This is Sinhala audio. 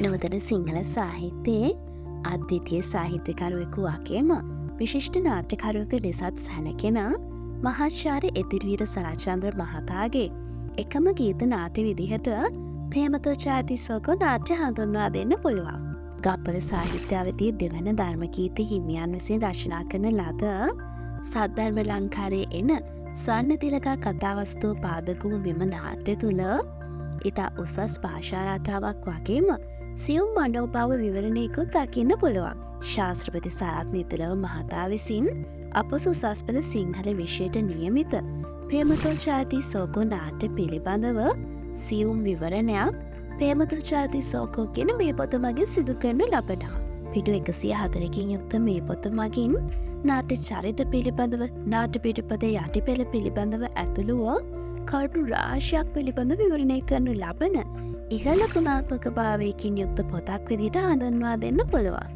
නූතන සිංහල සාහිත්‍යයේ අද්විතීය සාහිත්‍යකරුවෙකු වගේම විශිෂ්ට නාට්‍යකරුවෙකු ලෙසත් සැලකෙන මහාචාර්ය එදිරිවීර සරච්චන්ද්‍ර මහතාගේ එකම ගීත නාට්‍ය විදිහට ප්‍රේමතෝචාතිස්සෝකෝ නාට්‍ය හඳුන්වා දෙන්න පුළුවන්. ගබ්බල සාහිත්‍යාවදී දෙවන ධර්මකීර්ති හිමියන් විසින් රචනා කරන ලද සද්ධර්ම ලංකාරයේ එන සන්නතිලකා කතාවස්තුව පාදක වූ මෙම නාට්‍ය තුළ ඉතා උසස් භාෂා රටාවක් වගේම සියුම් මනෝභාව විවරණයකුත් දකින්න පුළුවන්. ශාස්ත්‍රපති සරත් නිතිලව මහතා විසින් අපොස උසස් පෙළ සිංහල විෂයට නියමිත ප්‍රේමතෝචාති සෝකෝ නාට්‍ය පිළිබඳව සියුම් විවරණයක් ප්‍රේමතෝචාති සෝකෝ කියන මේ පොත මගින් සිදු කරනු ලබනවා. පිටු 104කින් යුක්ත මේ පොත මගින් නාට්‍ය චරිත පිළිබඳව නාට්‍ය පිටපතේ යටිපෙළ පිළිබඳව ඇතුළු වූ කරුණු රාශියක් පිළිබඳ විවරණය කරනු ලබන ඉහළ ගුණාත්මක භාවයකින් යුක්ත පොතක් විදිහට හඳුන්වා දෙන්න පුළුවන්.